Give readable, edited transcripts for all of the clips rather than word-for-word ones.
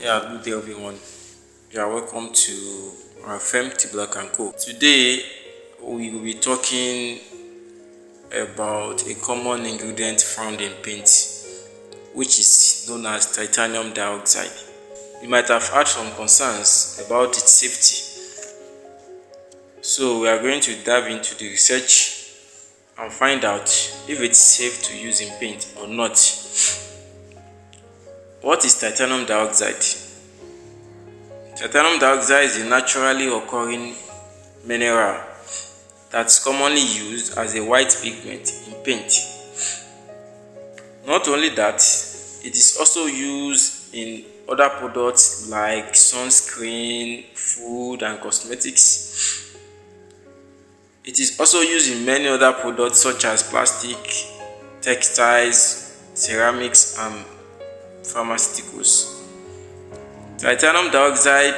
Yeah, good day everyone. You are welcome to our firm T Black and Co. Today we will be talking about a common ingredient found in paint, which is known as titanium dioxide. You might have had some concerns about its safety, so we are going to dive into the research and find out if it's safe to use in paint or not. What is titanium dioxide? Titanium dioxide is a naturally occurring mineral that's commonly used as a white pigment in paint. Not only that, it is also used in other products like sunscreen, food, and cosmetics. It is also used in many other products such as plastic, textiles, ceramics, and pharmaceuticals. Titanium dioxide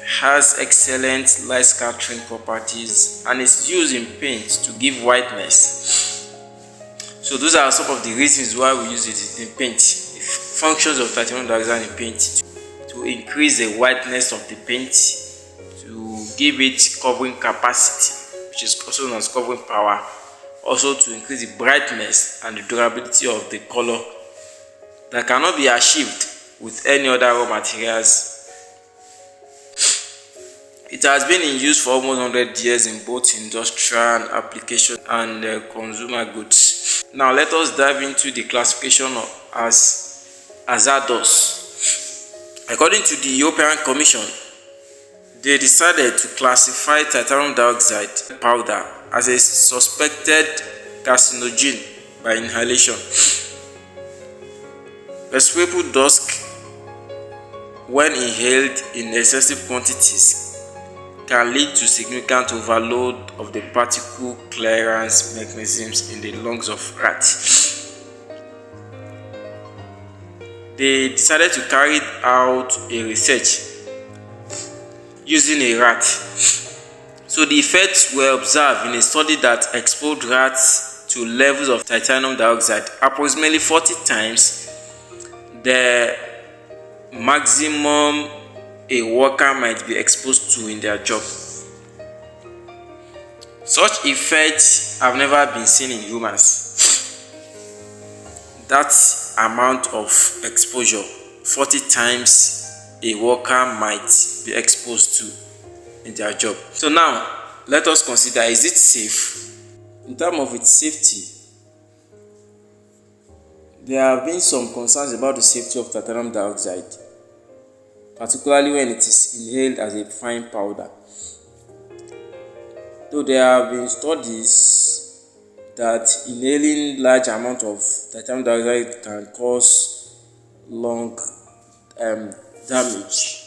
has excellent light scattering properties and is used in paint to give whiteness. So those are some of the reasons why we use it in paint. The functions of titanium dioxide in paint: to increase the whiteness of the paint, to give it covering capacity, which is also known as covering power, also to increase the brightness and the durability of the color that cannot be achieved with any other raw materials. It has been in use for almost 100 years in both industrial application and consumer goods. Now let us dive into the classification as hazardous. According to the European Commission, they decided to classify titanium dioxide powder as a suspected carcinogen by inhalation. Respirable dust, when inhaled in excessive quantities, can lead to significant overload of the particle clearance mechanisms in the lungs of rats. They decided to carry out a research using a rat. So the effects were observed in a study that exposed rats to levels of titanium dioxide approximately 40 times the maximum a worker might be exposed to in their job. Such effects have never been seen in humans. That amount of exposure, 40 times a worker might be exposed to in their job. So now, let us consider, is it safe? In terms of its safety, there have been some concerns about the safety of titanium dioxide, particularly when it is inhaled as a fine powder. Though there have been studies that inhaling large amount of titanium dioxide can cause lung damage,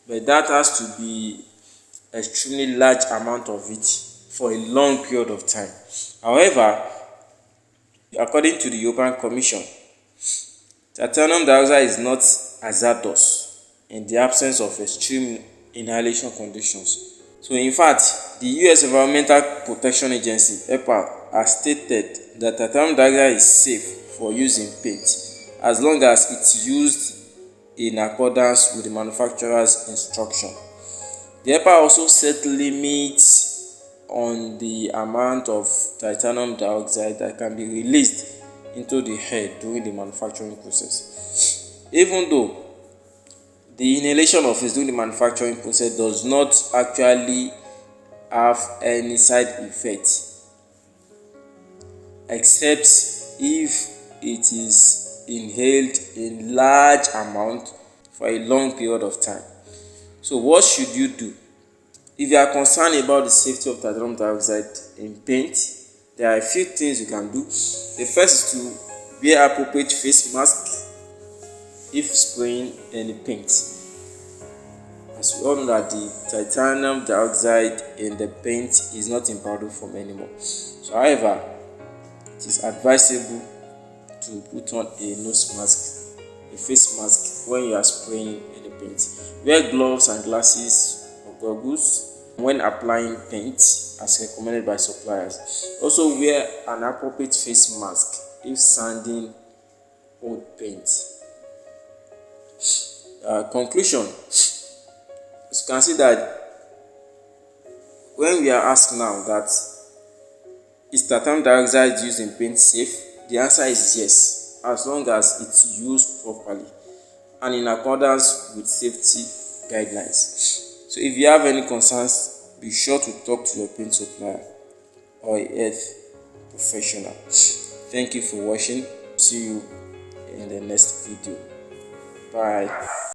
but that has to be extremely large amount of it for a long period of time. However, according to the European Commission, titanium dioxide is not hazardous in the absence of extreme inhalation conditions. So in fact, the US Environmental Protection Agency (EPA) has stated that titanium dioxide is safe for use in paint as long as it's used in accordance with the manufacturer's instruction. The EPA also set limits on the amount of titanium dioxide that can be released into the air during the manufacturing process. Even though the inhalation of it during the manufacturing process does not actually have any side effect, except if it is inhaled in large amount for a long period of time. So what should you do? If you are concerned about the safety of titanium dioxide in paint, there are a few things you can do. The first is to wear appropriate face mask if spraying any paint. As we all know that the titanium dioxide in the paint is not in powder form anymore. So however, it is advisable to put on a nose mask, a face mask when you are spraying any paint. Wear gloves and glasses or goggles when applying paint as recommended by suppliers. Also wear an appropriate face mask if sanding old paint. Conclusion: as you can see that when we are asked now that is titanium dioxide used in paint safe, the answer is yes, as long as it's used properly and in accordance with safety guidelines. So if you have any concerns, be sure to talk to your paint supplier or a health professional. Thank you for watching. See you in the next video. Bye.